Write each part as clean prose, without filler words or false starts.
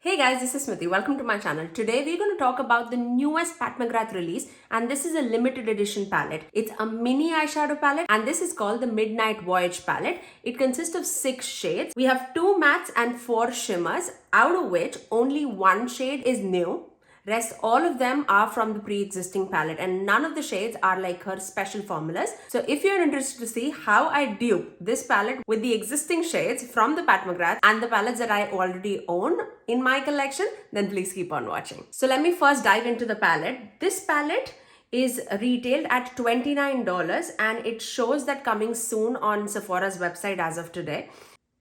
Hey guys, this is Smithy. Welcome to my channel. Today we're going to talk about the newest Pat McGrath release, and this is a limited edition palette. It's a mini eyeshadow palette and this is called the Midnight Voyage palette. It consists of 6 shades. We have 2 mattes and 4 shimmers, out of which only 1 shade is new. Rest all of them are from the pre-existing palette and none of the shades are like her special formulas. So if you're interested to see how I dupe this palette with the existing shades from the Pat McGrath and the palettes that I already own in my collection, then please keep on watching. So let me first dive into the palette. This palette is retailed at $29 and it shows that coming soon on Sephora's website as of today.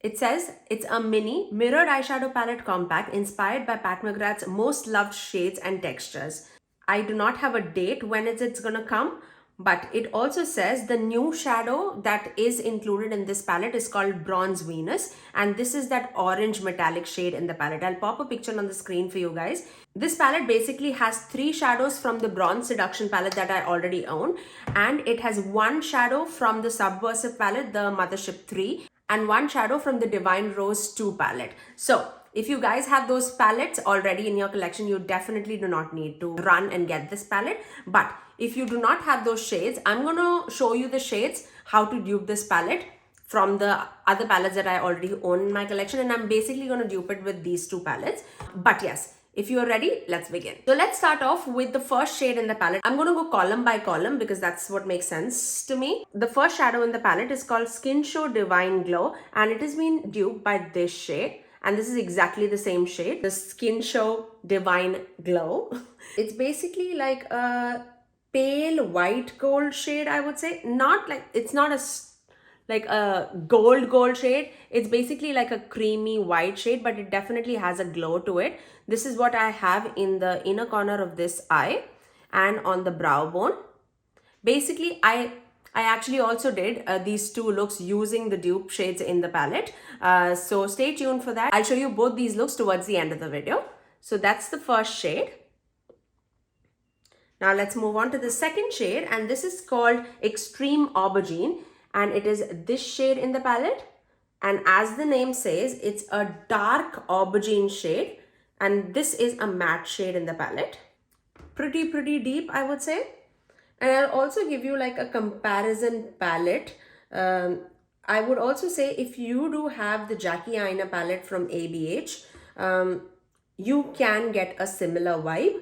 It says it's a mini mirrored eyeshadow palette compact inspired by Pat McGrath's most loved shades and textures. I do not have a date when it's gonna come, but it also says the new shadow that is included in this palette is called Bronze Venus, and this is that orange metallic shade in the palette. I'll pop a picture on the screen for you guys. This palette basically has 3 shadows from the Bronze Seduction palette that I already own, and it has 1 shadow from the Subversive palette, the Mothership III, and 1 shadow from the Divine Rose 2 palette. So if you guys have those palettes already in your collection, you definitely do not need to run and get this palette. But if you do not have those shades, I'm gonna show you the shades, how to dupe this palette from the other palettes that I already own in my collection, and I'm basically gonna dupe it with these 2 palettes. But yes, if you're ready, let's begin. So let's start off with the first shade in the palette. I'm going to go column by column because that's what makes sense to me. The first shadow in the palette is called Skin Show Divine Glow, and it has been duped by this shade. And this is exactly the same shade, the Skin Show Divine Glow. It's basically like a pale white gold shade, I would say. Not like, it's not like a gold shade. It's basically like a creamy white shade, but it definitely has a glow to it. This is what I have in the inner corner of this eye and on the brow bone. Basically, I actually also did these 2 looks using the dupe shades in the palette. So stay tuned for that. I'll show you both these looks towards the end of the video. So that's the first shade. Now let's move on to the second shade, and this is called Extreme Aubergine, and it is this shade in the palette. And as the name says, it's a dark aubergine shade, and this is a matte shade in the palette. Pretty deep, I would say. And I'll also give you like a comparison palette. I would also say if you do have the Jackie Aina palette from ABH, you can get a similar vibe.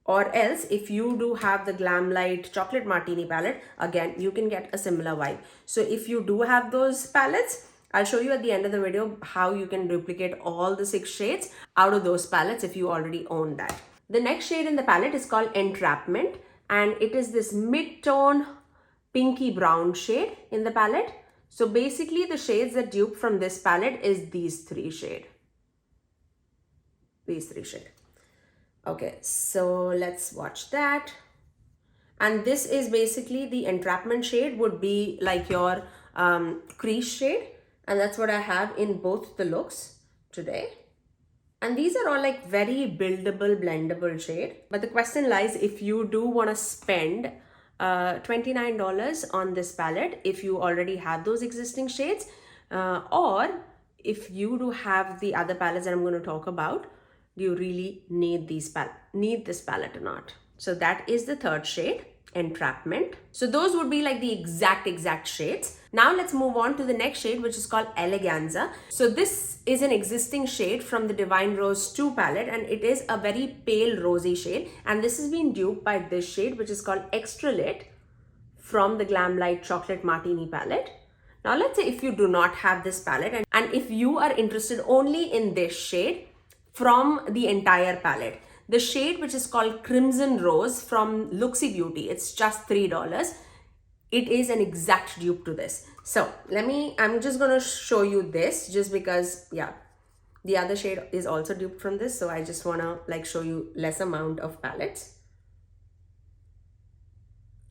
Or else, if you do have the Glamlight Chocolate Martini palette, again, you can get a similar vibe. So if you do have those palettes, I'll show you at the end of the video how you can duplicate all the 6 shades out of those palettes if you already own that. The next shade in the palette is called Entrapment, and it is this mid-tone pinky brown shade in the palette. So basically the shades that dupe from this palette is these 3 shades. These 3 shades. Okay, so let's watch that. And this is basically the Entrapment shade would be like your crease shade. And that's what I have in both the looks today. And these are all like very buildable, blendable shade. But the question lies if you do want to spend $29 on this palette, if you already have those existing shades, or if you do have the other palettes that I'm going to talk about, do you really need this palette or not? So that is the third shade, Entrapment. So those would be like the exact shades. Now let's move on to the next shade, which is called Eleganza. So this is an existing shade from the Divine Rose 2 palette, and it is a very pale rosy shade. And this has been duped by this shade, which is called Extra Lit from the Glamlight Chocolate Martini palette. Now let's say if you do not have this palette and if you are interested only in this shade from the entire palette, the shade which is called Crimson Rose from Luxy Beauty, it's just $3. It is an exact dupe to this. So I'm just gonna show you this just because, yeah, the other shade is also duped from this. So I just wanna like show you less amount of palettes.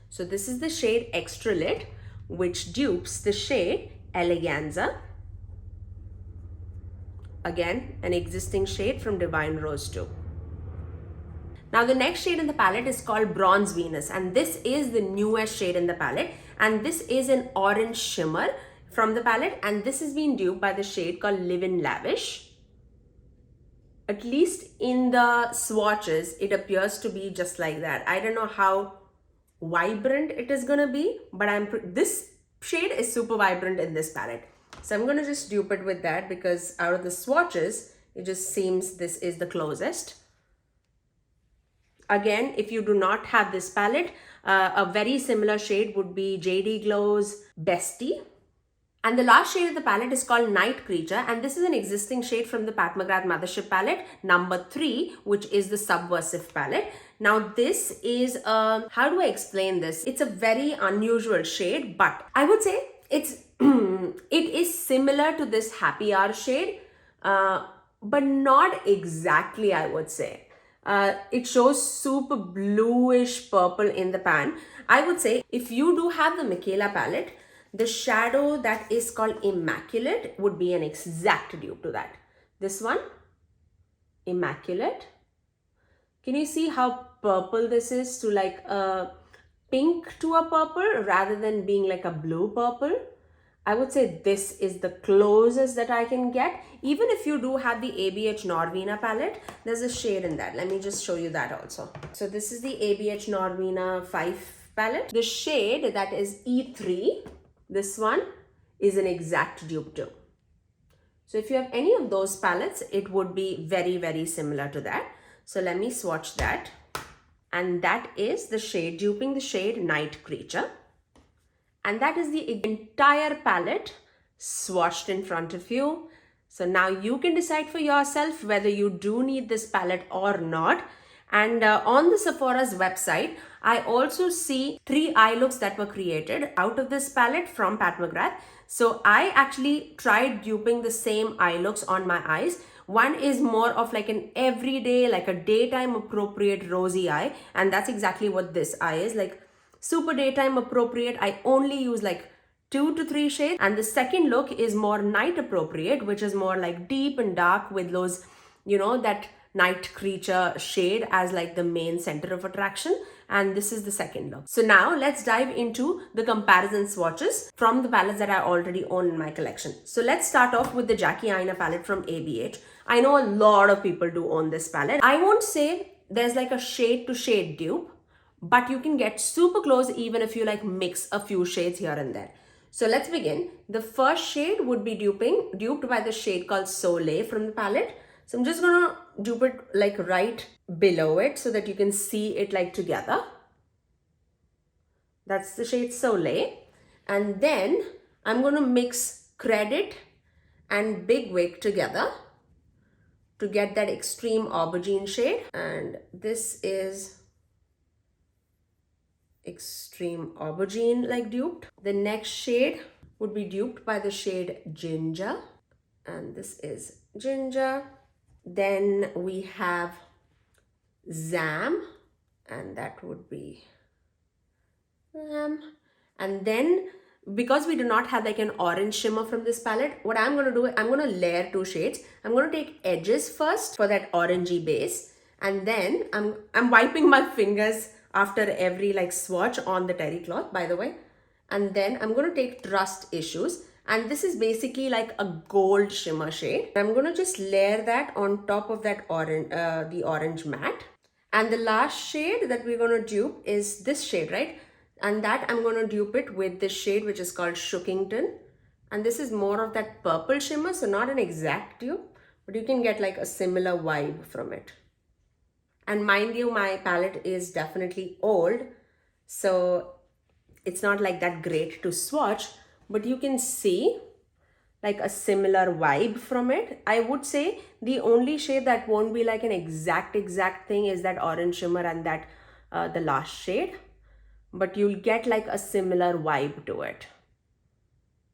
So this is the shade Extra Lit, which dupes the shade Eleganza. Again, an existing shade from Divine Rose 2. Now the next shade in the palette is called Bronze Venus, and this is the newest shade in the palette, and this is an orange shimmer from the palette, and this has been duped by the shade called Live in Lavish. At least in the swatches, it appears to be just like that. I don't know how vibrant it is gonna be, but this shade is super vibrant in this palette. So I'm gonna just dupe it with that because out of the swatches, it just seems this is the closest. Again, if you do not have this palette, a very similar shade would be JD Glow's Bestie. And the last shade of the palette is called Night Creature, and this is an existing shade from the Pat McGrath Mothership palette, number 3, which is the Subversive palette. Now this is, how do I explain this? It's a very unusual shade, but I would say it's, it is similar to this Happy Hour shade, but not exactly, I would say. It shows super bluish purple in the pan. I would say if you do have the Michaela palette, the shadow that is called Immaculate would be an exact dupe to that. This one, Immaculate. Can you see how purple this is to like a pink to a purple rather than being like a blue purple? I would say this is the closest that I can get. Even if you do have the ABH Norvina palette, there's a shade in that. Let me just show you that also. So this is the ABH Norvina 5 palette. The shade that is E3, this one is an exact dupe too. So if you have any of those palettes, it would be very, very similar to that. So let me swatch that. And that is the shade, duping the shade Night Creature. And that is the entire palette swatched in front of you. So now you can decide for yourself whether you do need this palette or not. And on the Sephora's website, I also see 3 eye looks that were created out of this palette from Pat McGrath. So I actually tried duping the same eye looks on my eyes. One is more of like an everyday, like a daytime appropriate rosy eye. And that's exactly what this eye is, like super daytime appropriate. I only use like 2 to 3 shades. And the second look is more night appropriate, which is more like deep and dark with those, you know, that Night Creature shade as like the main center of attraction. And this is the second look. So now let's dive into the comparison swatches from the palettes that I already own in my collection. So let's start off with the Jackie Aina palette from ABH. I know a lot of people do own this palette. I won't say there's like a shade to shade dupe, but you can get super close even if you like mix a few shades here and there. So let's begin. The first shade would be duped by the shade called Soleil from the palette. So I'm just gonna dupe it like right below it so that you can see it like together. That's the shade Soleil. And then I'm gonna mix Credit and Big Wig together to get that extreme aubergine shade. And this is extreme aubergine like duped. The next shade would be duped by the shade Ginger. And this is Ginger. Then we have Zam, and that would be Zam. And then because we do not have like an orange shimmer from this palette, what I'm going to do, I'm going to layer 2 shades. I'm going to take edges first for that orangey base. And then I'm wiping my fingers after every like swatch on the terry cloth, by the way. And then I'm going to take Trust Issues. And this is basically like a gold shimmer shade. I'm going to just layer that on top of that orange, the orange matte. And the last shade that we're going to dupe is this shade, right? And that I'm going to dupe it with this shade, which is called Shookington. And this is more of that purple shimmer, so not an exact dupe, but you can get like a similar vibe from it. And mind you, my palette is definitely old, so it's not like that great to swatch, but you can see like a similar vibe from it. I would say the only shade that won't be like an exact thing is that orange shimmer and that the last shade, but you'll get like a similar vibe to it.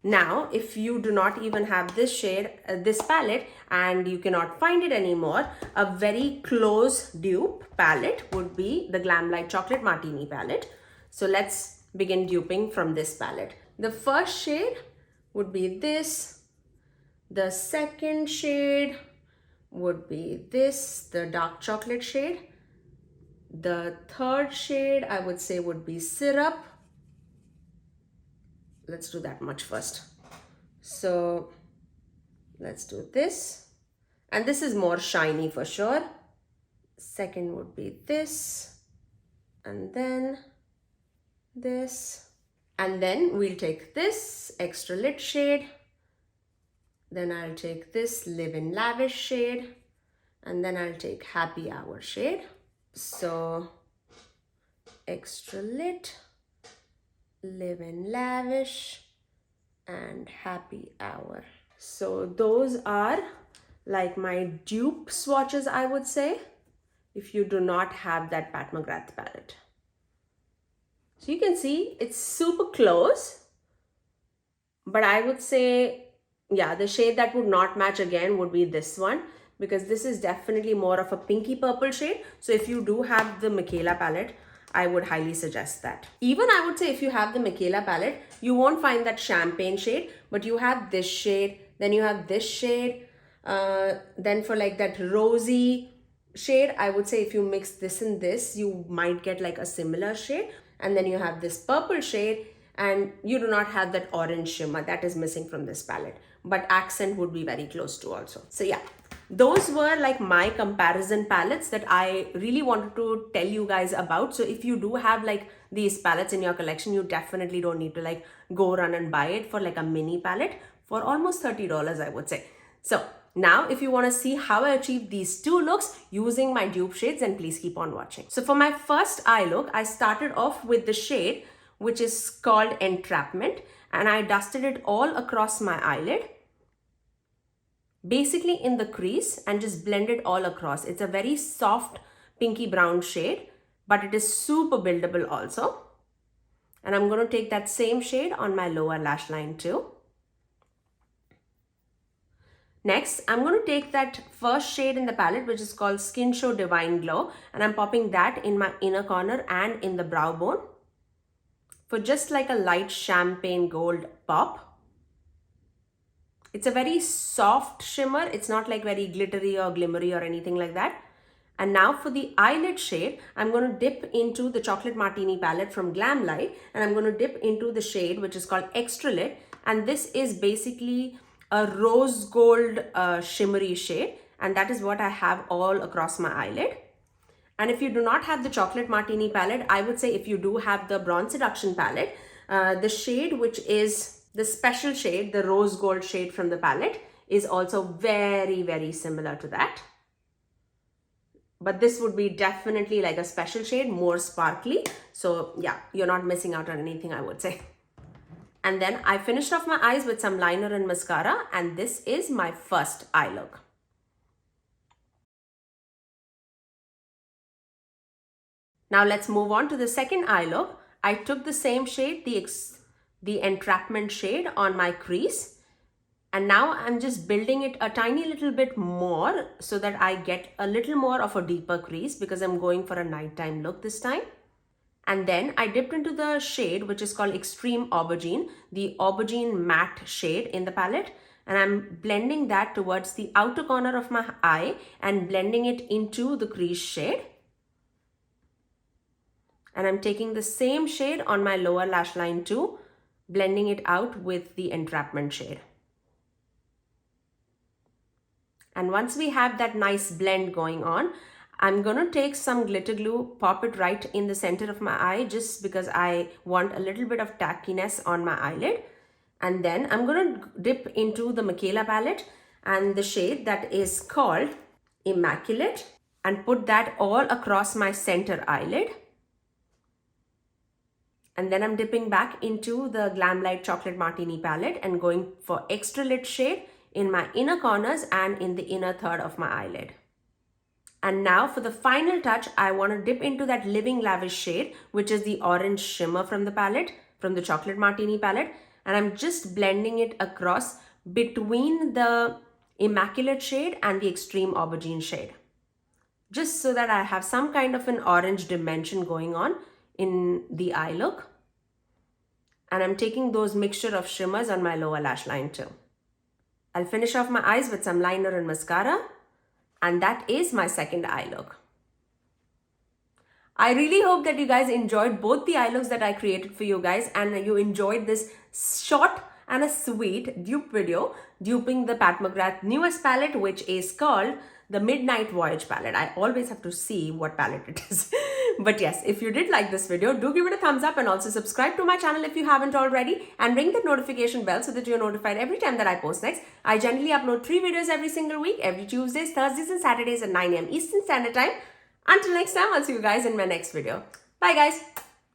Now, if you do not even have this shade, this palette, and you cannot find it anymore, a very close dupe palette would be the Glamlight Chocolate Martini palette. So let's begin duping from this palette. The first shade would be this. The second shade would be this, the dark chocolate shade. The third shade I would say would be Syrup. Let's do that much first. So let's do this. And this is more shiny for sure. Second would be this, and then this. And then we'll take this extra lit shade. Then I'll take this Live in Lavish shade. And then I'll take Happy Hour shade. So extra lit, Live in Lavish, and Happy Hour. So those are like my dupe swatches, I would say, if you do not have that Pat McGrath palette. So you can see it's super close, but I would say, yeah, the shade that would not match again would be this one, because this is definitely more of a pinky purple shade. So if you do have the Michaela palette, I would highly suggest that. Even I would say if you have the Michaela palette, you won't find that champagne shade, but you have this shade, then you have this shade. Then for like that rosy shade, I would say if you mix this and this, you might get like a similar shade. And then you have this purple shade, and you do not have that orange shimmer that is missing from this palette, but accent would be very close to also. So yeah, those were like my comparison palettes that I really wanted to tell you guys about. So if you do have like these palettes in your collection, you definitely don't need to like go run and buy it for like a mini palette for almost $30, I would say. So now, if you want to see how I achieved these two looks using my dupe shades, then please keep on watching. So for my first eye look, I started off with the shade which is called Entrapment, and I dusted it all across my eyelid, basically in the crease, and just blended all across. It's a very soft pinky brown shade, but it is super buildable also. And I'm going to take that same shade on my lower lash line too. Next, I'm going to take that first shade in the palette, which is called Skin Show Divine Glow, and I'm popping that in my inner corner and in the brow bone for just like a light champagne gold pop. It's a very soft shimmer. It's not like very glittery or glimmery or anything like that. And now for the eyelid shade, I'm going to dip into the Chocolate Martini palette from Glamlight, and I'm going to dip into the shade which is called Extra Lit, and this is basically a rose gold shimmery shade, and that is what I have all across my eyelid. And if you do not have the Chocolate Martini palette, I would say if you do have the Bronze Seduction palette, the shade which is the special shade, the rose gold shade from the palette, is also very, very similar to that. But this would be definitely like a special shade, more sparkly. So yeah, you're not missing out on anything, I would say. And then I finished off my eyes with some liner and mascara, and this is my first eye look. Now let's move on to the second eye look. I took the same shade, the Entrapment shade, on my crease, and now I'm just building it a tiny little bit more so that I get a little more of a deeper crease, because I'm going for a nighttime look this time. And then I dipped into the shade which is called Extreme Aubergine, the Aubergine matte shade in the palette, and I'm blending that towards the outer corner of my eye and blending it into the crease shade. And I'm taking the same shade on my lower lash line too, blending it out with the Entrapment shade. And once we have that nice blend going on, I'm going to take some glitter glue, pop it right in the center of my eye, just because I want a little bit of tackiness on my eyelid. And then I'm going to dip into the Michaela palette and the shade that is called Immaculate, and put that all across my center eyelid. And then I'm dipping back into the Glamlight Chocolate Martini palette and going for Extra Lit shade in my inner corners and in the inner third of my eyelid. And now for the final touch, I want to dip into that Living Lavish shade, which is the orange shimmer from the palette, from the Chocolate Martini palette. And I'm just blending it across between the Immaculate shade and the Extreme Aubergine shade, just so that I have some kind of an orange dimension going on in the eye look. And I'm taking those mixture of shimmers on my lower lash line too. I'll finish off my eyes with some liner and mascara. And that is my second eye look. I really hope that you guys enjoyed both the eye looks that I created for you guys, and you enjoyed this short and a sweet dupe video duping the Pat McGrath newest palette, which is called the Midnight Voyage palette. I always have to see what palette it is. But yes, if you did like this video, do give it a thumbs up and also subscribe to my channel if you haven't already, and ring the notification bell so that you're notified every time that I post next. I generally upload 3 videos every single week, every Tuesdays, Thursdays and Saturdays at 9 AM Eastern Standard Time. Until next time, I'll see you guys in my next video. Bye guys.